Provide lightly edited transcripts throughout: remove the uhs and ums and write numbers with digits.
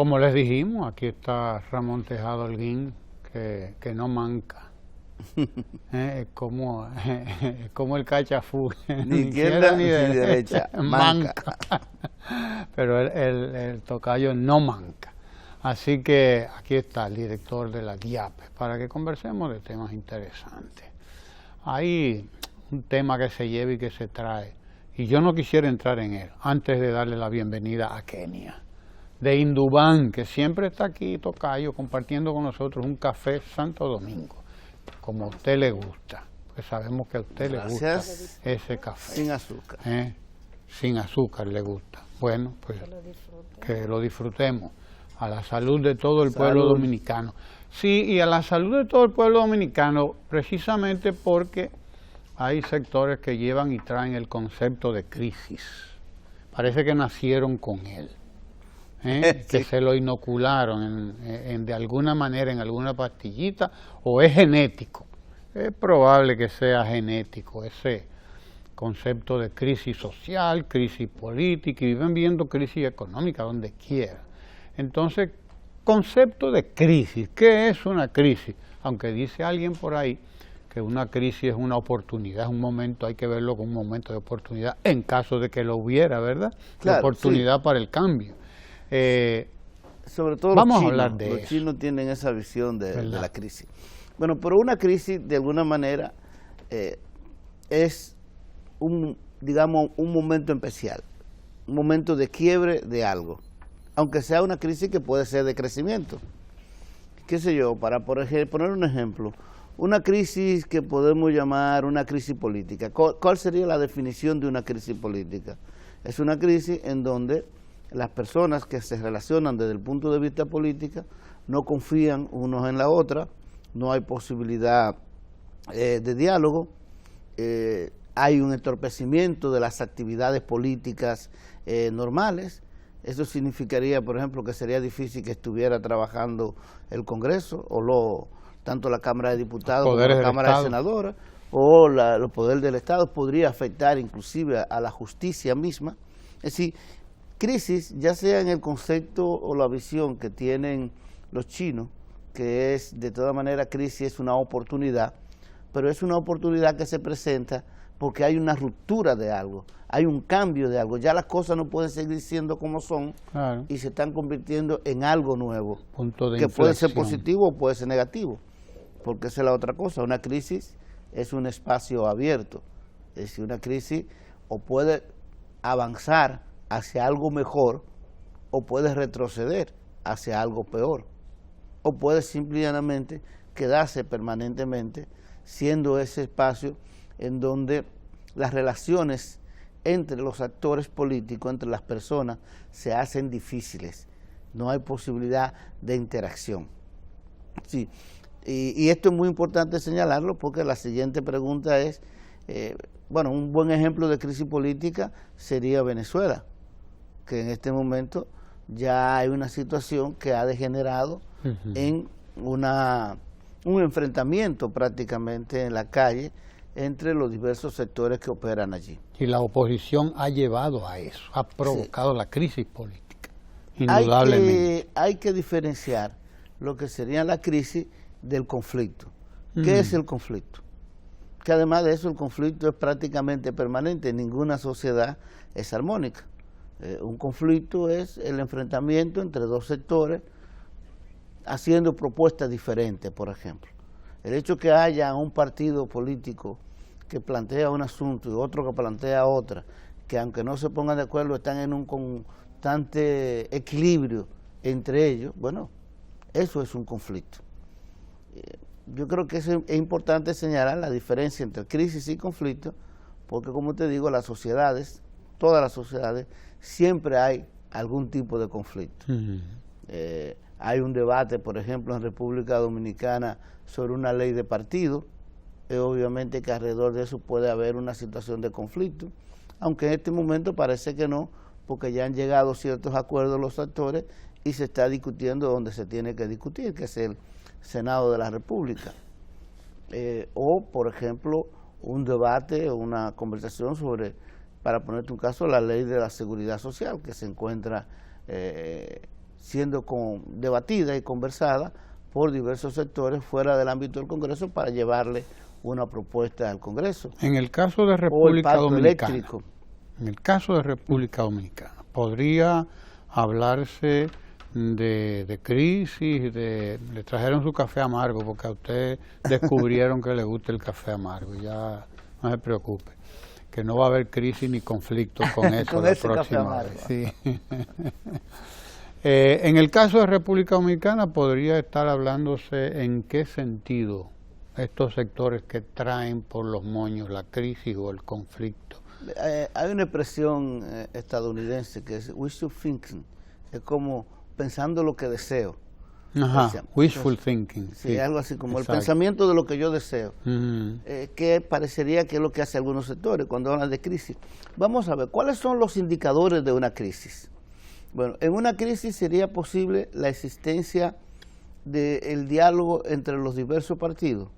Como les dijimos, aquí está Ramón Tejado Holguín, que no manca. Es como el cachafú, ni izquierda ni derecha, manca. Pero el tocayo no manca. Así que aquí está el director de la DIAPE para que conversemos de temas interesantes. Hay un tema que se lleva y que se trae, y yo no quisiera entrar en él antes de darle la bienvenida a Kenia, de Indubán, que siempre está aquí, tocayo, compartiendo con nosotros un café Santo Domingo, como a usted le gusta, pues sabemos que a usted le gusta ese café. Sin azúcar. Sin azúcar le gusta. Bueno, pues que lo disfrutemos. A la salud de todo el pueblo dominicano. Sí, y a la salud de todo el pueblo dominicano, precisamente porque hay sectores que llevan y traen el concepto de crisis. Parece que nacieron con él. Sí. Que se lo inocularon de alguna manera en alguna pastillita, o es genético. Es probable que sea genético ese concepto de crisis social, crisis política, y viven viendo crisis económica donde quiera. Entonces, concepto de crisis, ¿qué es una crisis? Aunque dice alguien por ahí que una crisis es una oportunidad, es un momento, hay que verlo como un momento de oportunidad, en caso de que lo hubiera, ¿verdad? Claro, la oportunidad para el cambio. Sobre todo vamos a hablar de los eso. chinos tienen esa visión de la crisis. Bueno, pero una crisis de alguna manera es digamos, un momento especial, un momento de quiebre de algo, aunque sea una crisis que puede ser de crecimiento. Qué sé yo, para poner un ejemplo, una crisis que podemos llamar una crisis política. ¿Cuál sería la definición de una crisis política? Es una crisis en donde las personas que se relacionan desde el punto de vista político no confían unos en la otra, no hay posibilidad de diálogo, hay un entorpecimiento de las actividades políticas normales. Eso significaría, por ejemplo, que sería difícil que estuviera trabajando el Congreso, o tanto la Cámara de Diputados como la Cámara de Senadores, o los poderes del Estado. Podría afectar inclusive a la justicia misma. Es decir, crisis, ya sea en el concepto o la visión que tienen los chinos, que es, de toda manera, crisis es una oportunidad, pero es una oportunidad que se presenta porque hay una ruptura de algo, hay un cambio de algo, ya las cosas no pueden seguir siendo como son, claro, y se están convirtiendo en algo nuevo, que puede ser positivo o puede ser negativo, porque esa es la otra cosa. Una crisis es un espacio abierto, es decir, una crisis o puede avanzar hacia algo mejor, o puede retroceder hacia algo peor, o puede simplemente quedarse permanentemente siendo ese espacio en donde las relaciones entre los actores políticos, entre las personas, se hacen difíciles, no hay posibilidad de interacción. Sí. Y esto es muy importante señalarlo, porque la siguiente pregunta es, bueno, un buen ejemplo de crisis política sería Venezuela, que en este momento ya hay una situación que ha degenerado en un enfrentamiento prácticamente en la calle entre los diversos sectores que operan allí. Y la oposición ha llevado a eso, ha provocado la crisis política, indudablemente. Hay que diferenciar lo que sería la crisis del conflicto. ¿Qué es el conflicto? Que además de eso, el conflicto es prácticamente permanente, ninguna sociedad es armónica. Un conflicto es el enfrentamiento entre dos sectores haciendo propuestas diferentes, por ejemplo. El hecho que haya un partido político que plantea un asunto y otro que plantea otra, que aunque no se pongan de acuerdo están en un constante equilibrio entre ellos, bueno, eso es un conflicto. Yo creo que es importante señalar la diferencia entre crisis y conflicto, porque como te digo, las sociedades, todas las sociedades, siempre hay algún tipo de conflicto. Hay un debate, por ejemplo, en República Dominicana sobre una ley de partido. Obviamente que alrededor de eso puede haber una situación de conflicto, aunque en este momento parece que no, porque ya han llegado ciertos acuerdos los actores y se está discutiendo donde se tiene que discutir, que es el Senado de la República. O, por ejemplo, un debate o una conversación sobre, para ponerte un caso, la ley de la seguridad social, que se encuentra siendo debatida y conversada por diversos sectores fuera del ámbito del Congreso para llevarle una propuesta al Congreso. En el caso de República Dominicana, en el caso de República Dominicana, ¿podría hablarse de crisis? Le trajeron su café amargo porque a usted descubrieron que le gusta el café amargo, ya no se preocupe, que no va a haber crisis ni conflicto con eso con la ese próxima vez. Sí. En el caso de República Dominicana, ¿podría estar hablándose en qué sentido estos sectores que traen por los moños la crisis o el conflicto? Hay una expresión estadounidense que es wishful thinking, es como pensando lo que deseo. Ajá, wishful thinking. Sí, algo así como el pensamiento de lo que yo deseo, que parecería que es lo que hacen algunos sectores cuando hablan de crisis. Vamos a ver, ¿cuáles son los indicadores de una crisis? Bueno, en una crisis sería posible la existencia del diálogo entre los diversos partidos.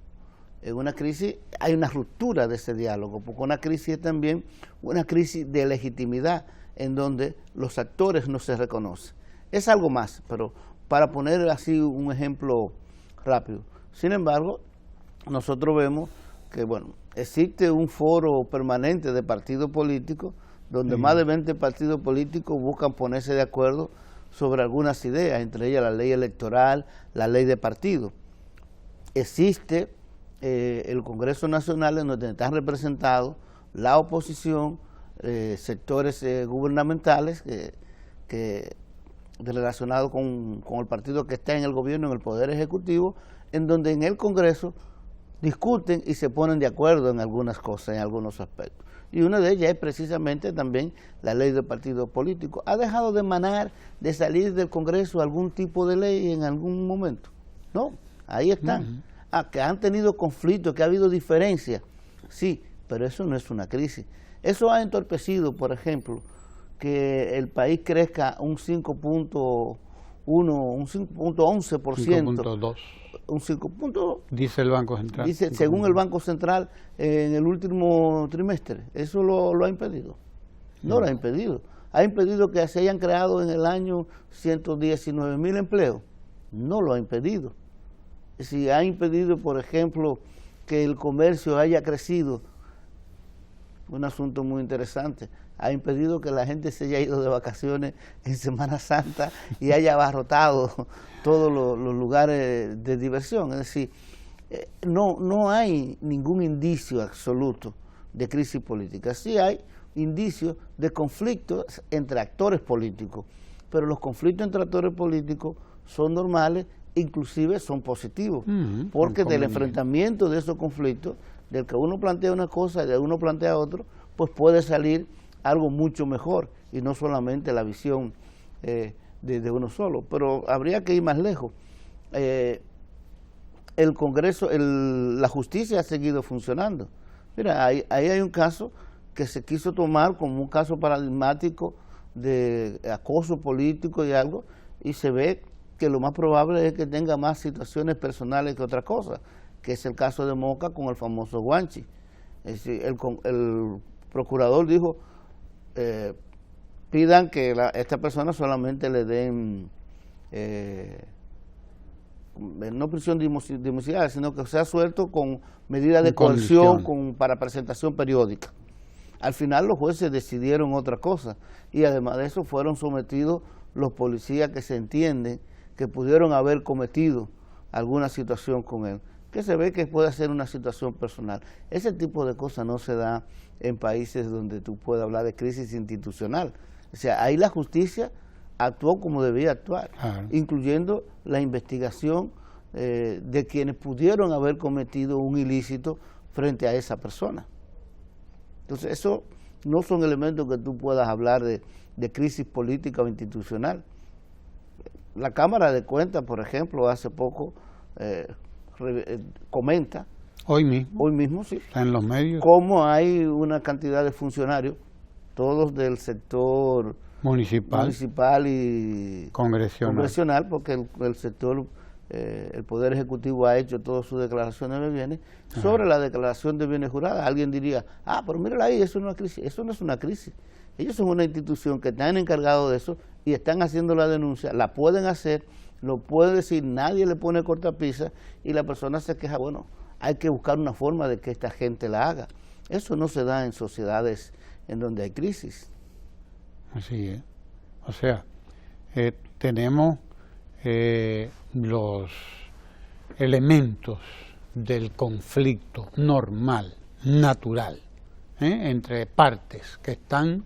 En una crisis hay una ruptura de ese diálogo, porque una crisis es también una crisis de legitimidad en donde los actores no se reconocen. Es algo más, pero para poner así un ejemplo rápido. Sin embargo, nosotros vemos que, bueno, existe un foro permanente de partidos políticos donde más de 20 partidos políticos buscan ponerse de acuerdo sobre algunas ideas, entre ellas la ley electoral, la ley de partidos. Existe el Congreso Nacional en donde están representados la oposición, sectores gubernamentales relacionados con el partido que está en el gobierno, en el Poder Ejecutivo, en donde en el Congreso discuten y se ponen de acuerdo en algunas cosas, en algunos aspectos. Y una de ellas es precisamente también la ley de partidos políticos. ¿Ha dejado de emanar, de salir del Congreso algún tipo de ley en algún momento? No, ahí están. Que han tenido conflictos, que ha habido diferencias, sí, pero eso no es una crisis. Eso ha entorpecido, por ejemplo, que el país crezca un 5.1, un 5.11%. 5.2. Un 5. Dice el Banco Central. Dice, según el Banco Central, en el último trimestre. ¿Eso lo ha impedido? No lo ha impedido. ¿Ha impedido que se hayan creado en el año 119,000 empleos? No lo ha impedido. Si ha impedido, por ejemplo, que el comercio haya crecido, un asunto muy interesante, ha impedido que la gente se haya ido de vacaciones en Semana Santa y haya abarrotado todos los lugares de diversión. Es decir, no hay ningún indicio absoluto de crisis política. Sí hay indicios de conflictos entre actores políticos, pero los conflictos entre actores políticos son normales, inclusive son positivos, porque del enfrentamiento de esos conflictos, del que uno plantea una cosa y de uno plantea otra, pues puede salir algo mucho mejor y no solamente la visión de uno solo. Pero habría que ir más lejos. El Congreso, la justicia ha seguido funcionando. Mira, ahí hay un caso que se quiso tomar como un caso paradigmático de acoso político y algo, y se ve que lo más probable es que tenga más situaciones personales que otra cosa, que es el caso de Moca con el famoso Guanchi. Es decir, el procurador dijo, pidan que esta persona solamente le den no prisión domiciliaria, sino que sea suelto con medidas de coerción para presentación periódica. Al final los jueces decidieron otra cosa y además de eso fueron sometidos los policías que se entienden que pudieron haber cometido alguna situación con él, que se ve que puede ser una situación personal. Ese tipo de cosas no se da en países donde tú puedes hablar de crisis institucional. O sea, ahí la justicia actuó como debía actuar, incluyendo la investigación de quienes pudieron haber cometido un ilícito frente a esa persona. Entonces, eso no son elementos que tú puedas hablar de crisis política o institucional. La Cámara de Cuentas, por ejemplo, hace poco comenta, hoy mismo sí, está en los medios, cómo hay una cantidad de funcionarios, todos del sector municipal y congresional, porque el sector el Poder Ejecutivo ha hecho todas sus declaraciones de bienes. Sobre la declaración de bienes jurada, alguien diría, pero mírala ahí, eso no es una crisis. Eso no es una crisis. Ellos son una institución que están encargados de eso y están haciendo la denuncia, la pueden hacer, lo puede decir, nadie le pone cortapisa y la persona se queja, bueno, hay que buscar una forma de que esta gente la haga. Eso no se da en sociedades en donde hay crisis. Así es. O sea, tenemos los elementos del conflicto normal, natural, entre partes que están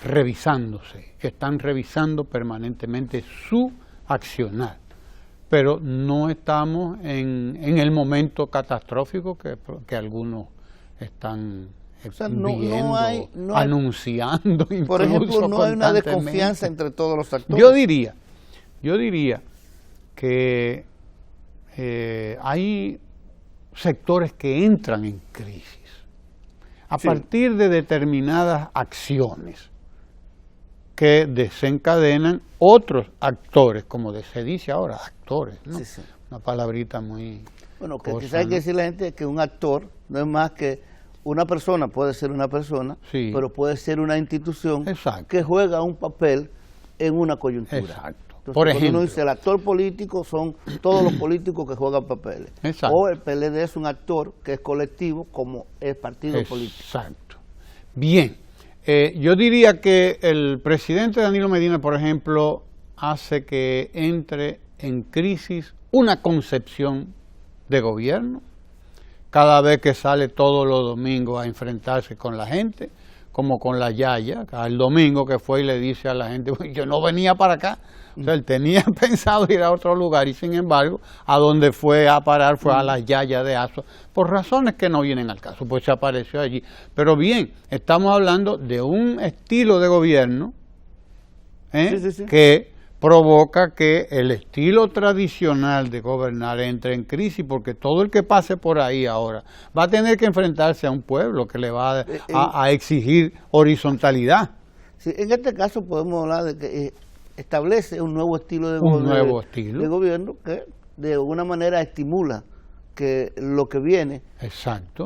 revisándose, que están revisando permanentemente su accionar, pero no estamos en el momento catastrófico que algunos están viendo, anunciando. Por ejemplo, no hay una desconfianza entre todos los actores. Yo diría que hay sectores que entran en crisis a partir de determinadas acciones que desencadenan otros actores, como se dice ahora, actores, ¿no? Sí. Una palabrita muy... Bueno, que quizás hay que decirle a la gente que un actor no es más que una persona, puede ser una persona, pero puede ser una institución que juega un papel en una coyuntura. Exacto. Entonces, por ejemplo, uno dice el actor político son todos los políticos que juegan papeles. Exacto. O el PLD es un actor que es colectivo como el partido político. Exacto. Bien, yo diría que el presidente Danilo Medina, por ejemplo, hace que entre en crisis una concepción de gobierno. Cada vez que sale todos los domingos a enfrentarse con la gente, como con la Yaya, el domingo que fue y le dice a la gente, yo no venía para acá. O sea, él tenía pensado ir a otro lugar y sin embargo, a donde fue a parar fue a la Yaya de Azua, por razones que no vienen al caso, pues se apareció allí. Pero bien, estamos hablando de un estilo de gobierno que provoca que el estilo tradicional de gobernar entre en crisis, porque todo el que pase por ahí ahora va a tener que enfrentarse a un pueblo que le va a exigir horizontalidad. Sí, en este caso podemos hablar de que establece un nuevo estilo de gobierno que de alguna manera estimula que lo que viene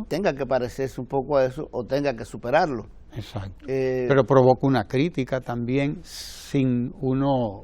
tenga que parecerse un poco a eso o tenga que superarlo. Exacto. Pero provoca una crítica también sin uno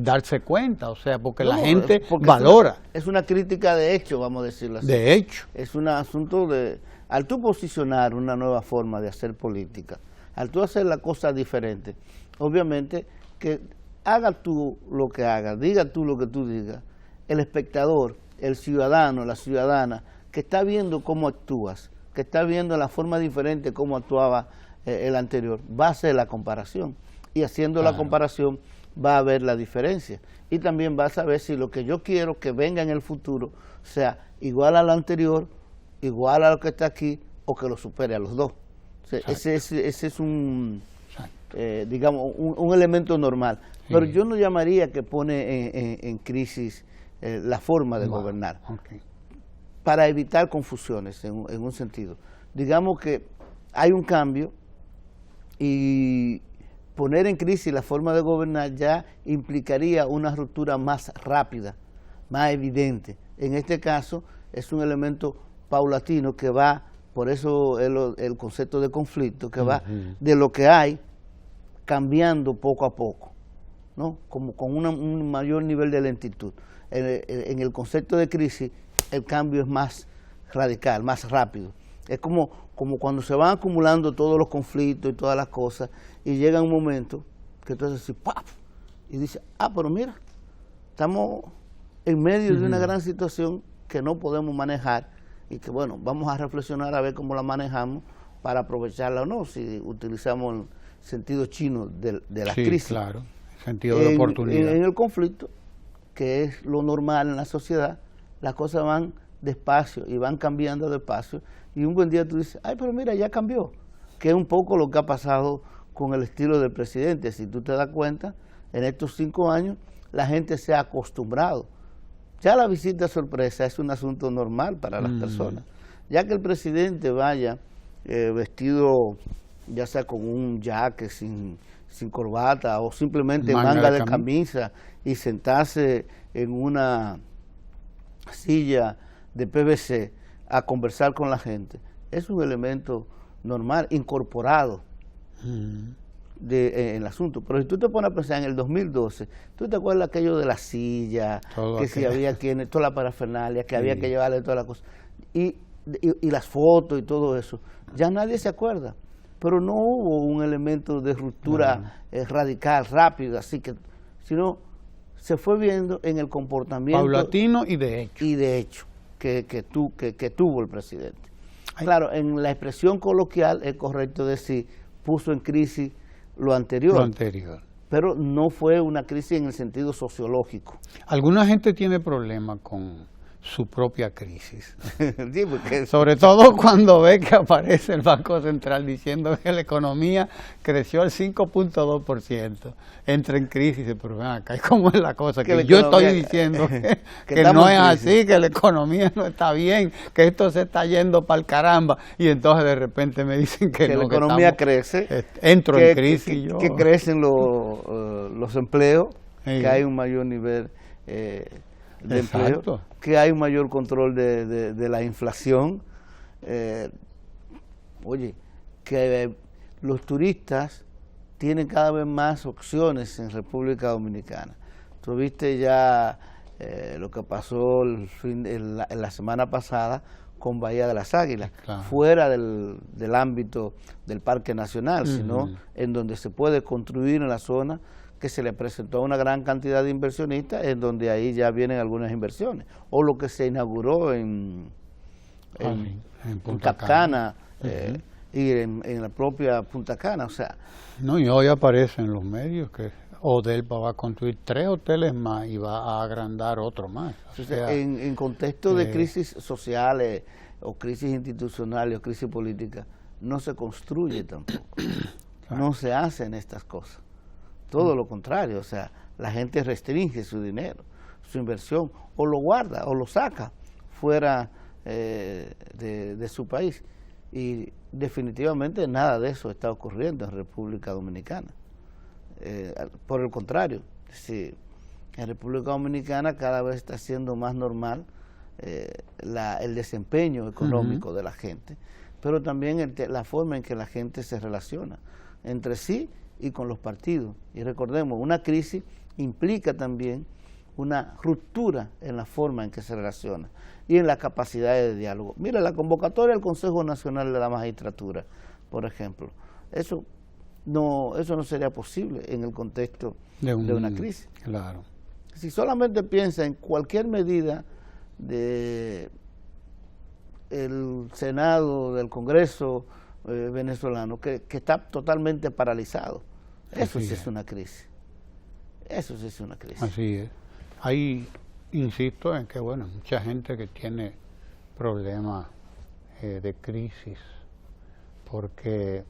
darse cuenta, o sea, porque la gente valora. Es una crítica de hecho, vamos a decirlo así. De hecho. Es un asunto de, al tú posicionar una nueva forma de hacer política, al tú hacer la cosa diferente, obviamente que haga tú lo que hagas, diga tú lo que tú digas, el espectador, el ciudadano, la ciudadana, que está viendo cómo actúas, que está viendo la forma diferente cómo actuaba el anterior, va a hacer la comparación. Y haciendo la comparación va a ver la diferencia. Y también va a saber si lo que yo quiero que venga en el futuro sea igual a lo anterior, igual a lo que está aquí, o que lo supere a los dos. O sea, ese es un, digamos, un elemento normal. Sí. Pero yo no llamaría que pone en crisis la forma de gobernar. Para evitar confusiones en un sentido. Digamos que hay un cambio y poner en crisis la forma de gobernar ya implicaría una ruptura más rápida, más evidente. En este caso es un elemento paulatino que va, por eso el concepto de conflicto, que va de lo que hay cambiando poco a poco, ¿no? Como con un mayor nivel de lentitud. En el concepto de crisis el cambio es más radical, más rápido. Es como cuando se van acumulando todos los conflictos y todas las cosas y llega un momento que entonces se ¡paf! Y dice, pero mira, estamos en medio de una gran situación que no podemos manejar y que bueno, vamos a reflexionar a ver cómo la manejamos para aprovecharla o no, si utilizamos el sentido chino de la crisis. Claro, el sentido de oportunidad. En el conflicto, que es lo normal en la sociedad, las cosas van despacio y van cambiando despacio y un buen día tú dices, pero mira, ya cambió, que es un poco lo que ha pasado con el estilo del presidente. Si tú te das cuenta, en estos 5 años la gente se ha acostumbrado. Ya la visita sorpresa es un asunto normal para las personas. Ya que el presidente vaya vestido ya sea con un jaque sin sin corbata o simplemente manga de camisa y sentarse en una silla de PVC a conversar con la gente, es un elemento normal, incorporado en el asunto. Pero si tú te pones a pensar en el 2012, ¿tú te acuerdas aquello de la silla, que si había quienes, toda la parafernalia, que había que llevarle todas las cosas, y las fotos y todo eso? Ya nadie se acuerda, pero no hubo un elemento de ruptura radical, rápido, así que, sino se fue viendo en el comportamiento paulatino y de hecho que tuvo el presidente. Claro, en la expresión coloquial es correcto decir, puso en crisis lo anterior, pero no fue una crisis en el sentido sociológico. Alguna gente tiene problemas con su propia crisis. Sí, porque sobre todo cuando ve que aparece el Banco Central diciendo que la economía creció al 5.2%, entra en crisis, pero ven acá, ¿cómo es la cosa? Que yo estoy diciendo que no es así, que la economía no está bien, que esto se está yendo para el caramba, y entonces de repente me dicen que no, la economía crece, entro en crisis yo. Que crecen los empleos, que hay un mayor nivel de empleo, que hay un mayor control de la inflación, que los turistas tienen cada vez más opciones en República Dominicana. Tú viste ya lo que pasó la semana pasada con Bahía de las Águilas, fuera del ámbito del Parque Nacional, sino en donde se puede construir en la zona, que se le presentó a una gran cantidad de inversionistas, en donde ahí ya vienen algunas inversiones, o lo que se inauguró en Punta Cana, y en la propia Punta Cana, o sea. No, y hoy aparece en los medios que Odelpa va a construir 3 hoteles más y va a agrandar otro más. O sea, en contexto de crisis sociales, o crisis institucionales, o crisis políticas, no se construye tampoco, no se hacen estas cosas. Todo lo contrario, o sea, la gente restringe su dinero, su inversión, o lo guarda, o lo saca fuera de su país. Y definitivamente nada de eso está ocurriendo en República Dominicana. Por el contrario, sí, en República Dominicana cada vez está siendo más normal el desempeño económico de la gente, pero también la forma en que la gente se relaciona entre sí y con los partidos. Y recordemos, una crisis implica también una ruptura en la forma en que se relaciona y en la capacidad de diálogo. Mira, la convocatoria del Consejo Nacional de la Magistratura, por ejemplo, eso no sería posible en el contexto de una crisis. Claro. Si solamente piensa en cualquier medida del Senado, del Congreso venezolano, que está totalmente paralizado, eso sí es una crisis. Eso sí es una crisis. Así es. Ahí insisto en que, bueno, mucha gente que tiene problemas de crisis, porque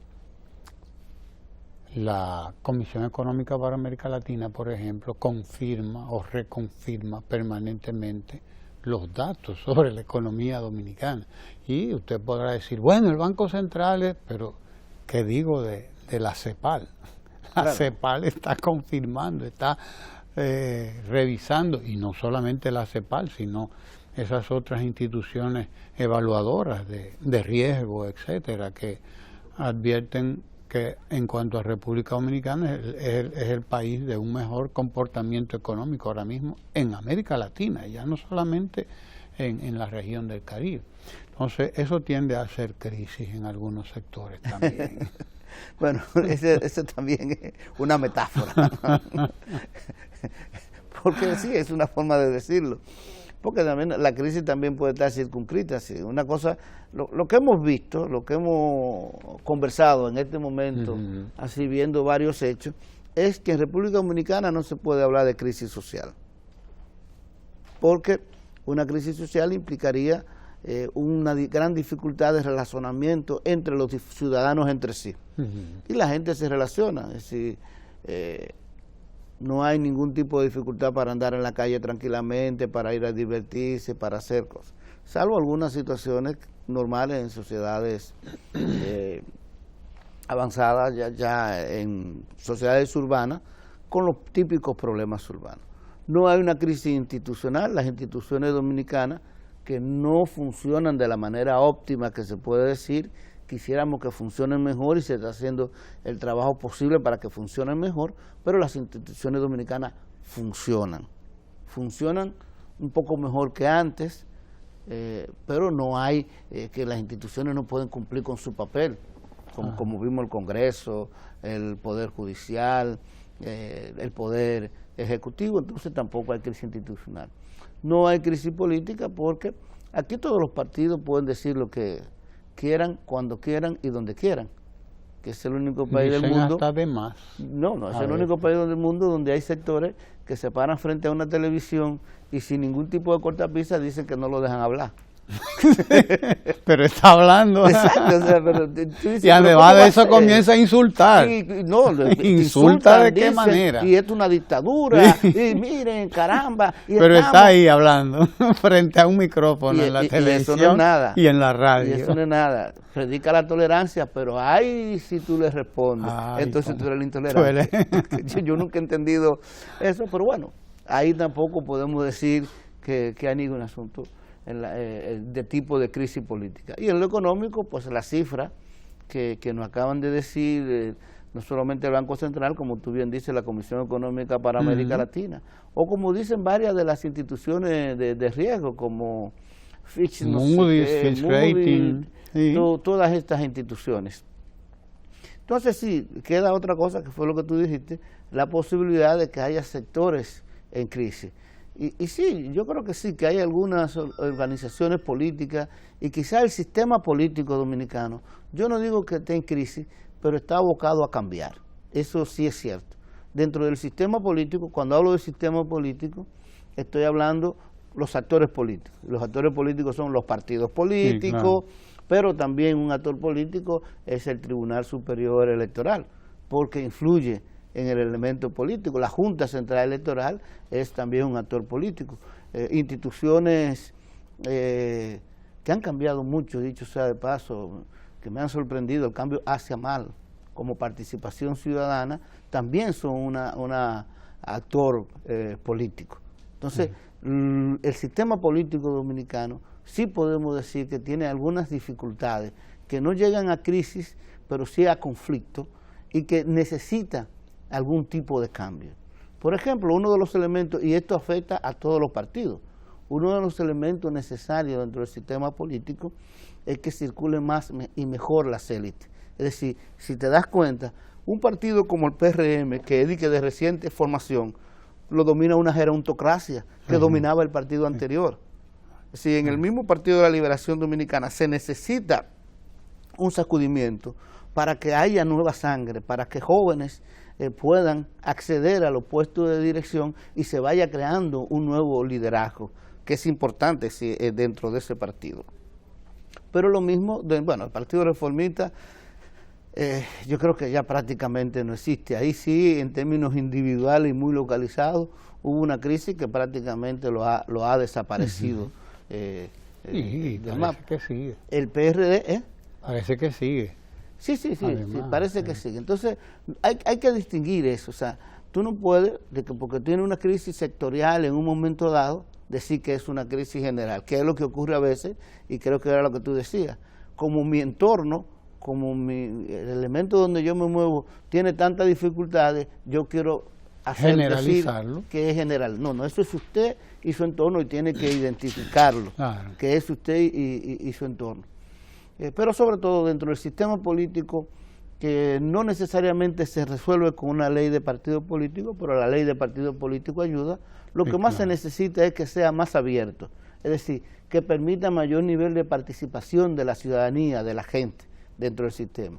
la Comisión Económica para América Latina, por ejemplo, confirma o reconfirma permanentemente los datos sobre la economía dominicana. Y usted podrá decir, bueno, el Banco Central, pero ¿qué digo de la CEPAL? La CEPAL está confirmando, está revisando, y no solamente la CEPAL, sino esas otras instituciones evaluadoras de riesgo, etcétera, que advierten que en cuanto a República Dominicana es el país de un mejor comportamiento económico ahora mismo en América Latina, ya no solamente en la región del Caribe. Entonces, eso tiende a hacer crisis en algunos sectores también. Bueno, ese también es una metáfora. Porque sí, es una forma de decirlo. Porque también la crisis también puede estar circunscrita. ¿Sí? Una cosa, lo que hemos visto, lo que hemos conversado en este momento, así viendo varios hechos, es que en República Dominicana no se puede hablar de crisis social. Porque una crisis social implicaría una gran dificultad de relacionamiento entre los ciudadanos entre sí. Y la gente se relaciona, es decir, no hay ningún tipo de dificultad para andar en la calle tranquilamente, para ir a divertirse, para hacer cosas, salvo algunas situaciones normales en sociedades avanzada ya en sociedades urbanas con los típicos problemas urbanos. No hay una crisis institucional, las instituciones dominicanas que no funcionan de la manera óptima que se puede decir, quisiéramos que funcionen mejor y se está haciendo el trabajo posible para que funcionen mejor, pero las instituciones dominicanas funcionan un poco mejor que antes, pero no hay que las instituciones no pueden cumplir con su papel, como vimos el Congreso, el Poder Judicial, el Poder Ejecutivo, entonces tampoco hay crisis institucional. No hay crisis política porque aquí todos los partidos pueden decir lo que quieran, cuando quieran y donde quieran, que es el único país del mundo. Hasta de más. No, es el único país del mundo donde hay sectores que se paran frente a una televisión y sin ningún tipo de cortapisa dicen que no lo dejan hablar. Pero está hablando. Exacto, o sea, pero tú dices, y además de eso comienza a insultar. No, insulta de qué dicen, manera. Y esto es una dictadura, y miren, caramba. Y pero está ahí hablando frente a un micrófono en la televisión y eso no es nada. Y en la radio. Y eso no es nada. Predica la tolerancia, pero ay, si tú le respondes, entonces tú eres el intolerante. Yo nunca he entendido eso, pero bueno, ahí tampoco podemos decir que hay ningún asunto de tipo de crisis política. Y en lo económico, pues la cifra que nos acaban de decir, no solamente el Banco Central, como tú bien dices, la Comisión Económica para América Latina, o como dicen varias de las instituciones de riesgo, como Fitch, Moody's, Rating, todas estas instituciones. Entonces sí, queda otra cosa, que fue lo que tú dijiste, la posibilidad de que haya sectores en crisis. Y sí, yo creo que sí, que hay algunas organizaciones políticas y quizá el sistema político dominicano, yo no digo que esté en crisis, pero está abocado a cambiar. Eso sí es cierto. Dentro del sistema político, cuando hablo del sistema político, estoy hablando los actores políticos. Los actores políticos son los partidos políticos, sí, claro, pero también un actor político es el Tribunal Superior Electoral, porque influye en el elemento político. La Junta Central Electoral es también un actor político. Instituciones que han cambiado mucho, dicho sea de paso, que me han sorprendido, el cambio hacia mal, como Participación Ciudadana, también son una actor político. Entonces, el sistema político dominicano sí podemos decir que tiene algunas dificultades, que no llegan a crisis, pero sí a conflicto, y que necesita algún tipo de cambio. Por ejemplo, uno de los elementos, y esto afecta a todos los partidos, uno de los elementos necesarios dentro del sistema político es que circulen más y mejor las élites. Es decir, si te das cuenta, un partido como el PRM, que es de reciente formación, lo domina una gerontocracia que dominaba el partido anterior. Es decir, en el mismo Partido de la Liberación Dominicana se necesita un sacudimiento para que haya nueva sangre, para que jóvenes puedan acceder a los puestos de dirección y se vaya creando un nuevo liderazgo, que es importante dentro de ese partido. Pero lo mismo, el Partido Reformista, yo creo que ya prácticamente no existe. Ahí sí, en términos individuales y muy localizados, hubo una crisis que prácticamente lo ha desaparecido. Parece que sigue. El PRD, parece que sigue. Sí, parece que sigue. Entonces, hay que distinguir eso. O sea, tú no puedes, porque tiene una crisis sectorial en un momento dado, decir que es una crisis general, que es lo que ocurre a veces, y creo que era lo que tú decías. Como mi entorno, el elemento donde yo me muevo tiene tantas dificultades, yo quiero generalizarlo, decir que es general. No, eso es usted y su entorno, y tiene que identificarlo, claro, que es usted y su entorno. Pero sobre todo dentro del sistema político, que no necesariamente se resuelve con una ley de partido político, pero la ley de partido político ayuda. Lo que más se necesita es que sea más abierto, es decir, que permita mayor nivel de participación de la ciudadanía, de la gente dentro del sistema.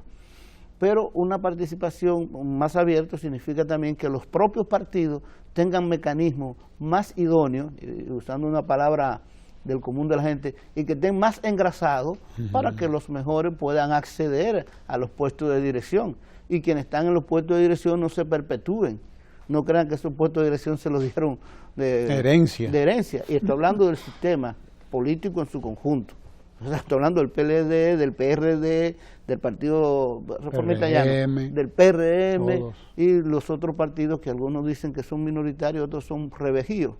Pero una participación más abierta significa también que los propios partidos tengan mecanismos más idóneos, usando una palabra del común de la gente, y que estén más engrasados para que los mejores puedan acceder a los puestos de dirección, y quienes están en los puestos de dirección no se perpetúen. No crean que esos puestos de dirección se los dieron de herencia. Y estoy hablando del sistema político en su conjunto. O sea, estoy hablando del PLD, del PRD, del Partido Reforma Italiano, del PRM todos. Y los otros partidos que algunos dicen que son minoritarios, otros son revejíos,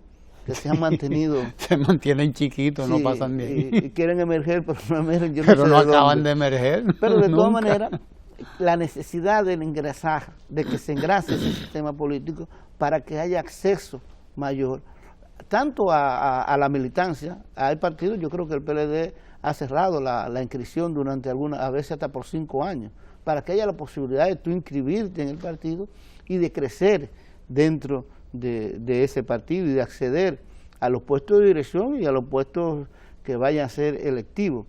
que se han mantenido. Se mantienen chiquitos, sí, no pasan de ahí. Y quieren emerger, pero no emergen. Pero no acaban de emerger. Pero de todas maneras, la necesidad del engrasar, de que se engrase ese sistema político para que haya acceso mayor, tanto a la militancia. Hay partidos, yo creo que el PLD ha cerrado la inscripción durante a veces hasta por 5 años, para que haya la posibilidad de tú inscribirte en el partido y de crecer dentro de ese partido y de acceder a los puestos de dirección y a los puestos que vayan a ser electivos.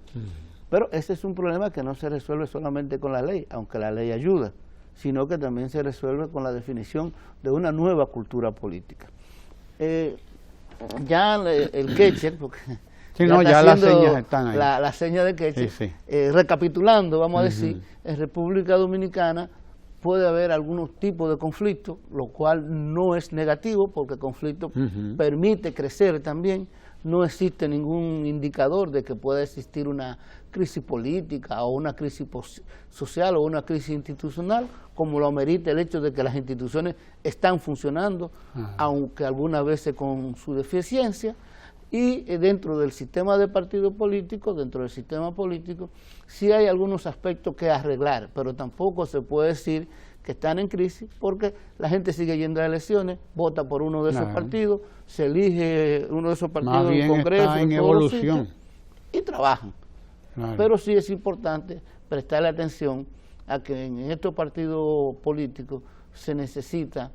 Pero ese es un problema que no se resuelve solamente con la ley, aunque la ley ayuda, sino que también se resuelve con la definición de una nueva cultura política. Ya el Ketcher, porque sí, no, ya las señas están ahí. La seña de Ketcher, sí. Recapitulando, vamos a decir, en República Dominicana puede haber algunos tipos de conflictos, lo cual no es negativo, porque el conflicto permite crecer también. No existe ningún indicador de que pueda existir una crisis política o una crisis social o una crisis institucional, como lo amerita el hecho de que las instituciones están funcionando, aunque algunas veces con su deficiencia. Y dentro del sistema de partido político, dentro del sistema político, sí hay algunos aspectos que arreglar, pero tampoco se puede decir que están en crisis, porque la gente sigue yendo a elecciones, vota por uno de esos partidos, se elige uno de esos partidos en Congreso, en evolución, y trabajan. Pero sí es importante prestarle atención a que en estos partidos políticos se necesita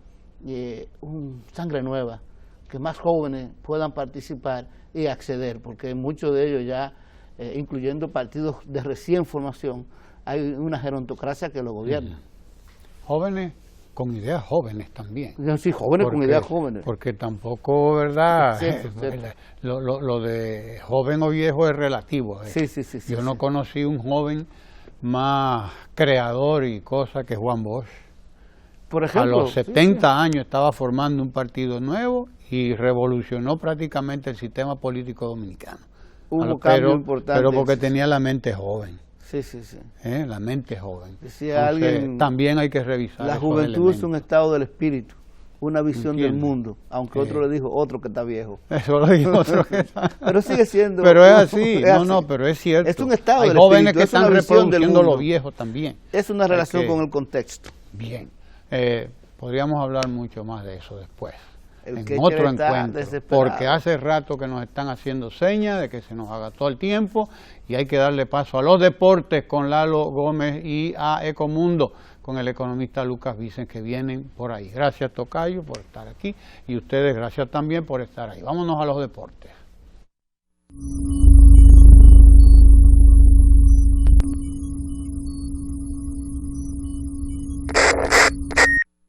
sangre nueva, que más jóvenes puedan participar y acceder, porque muchos de ellos ya, incluyendo partidos de recién formación, hay una gerontocracia que lo gobierna. Jóvenes con ideas jóvenes también. Sí, jóvenes con ideas jóvenes. Porque tampoco, ¿verdad? Cierto. Lo de joven o viejo es relativo. Sí. Yo no conocí un joven más creador y cosa que Juan Bosch. Por ejemplo, a los 70 años estaba formando un partido nuevo y revolucionó prácticamente el sistema político dominicano. Hubo cambio importante. Pero porque tenía la mente joven. Sí. La mente joven. Decía alguien, también hay que revisar. La juventud es un estado del espíritu, una visión del mundo, aunque otro le dijo otro que está viejo. Eso lo dijo otro que está. Pero sigue siendo. Pero es así, pero es cierto. Es un estado hay del jóvenes espíritu, que están reproduciendo lo viejo también. Es una relación con el contexto. Bien. Podríamos hablar mucho más de eso después, en otro encuentro, porque hace rato que nos están haciendo señas de que se nos agotó el tiempo y hay que darle paso a los deportes con Lalo Gómez y a Ecomundo con el economista Lucas Vicens, que vienen por ahí. Gracias, Tocayo, por estar aquí, y ustedes gracias también por estar ahí. Vámonos a los deportes.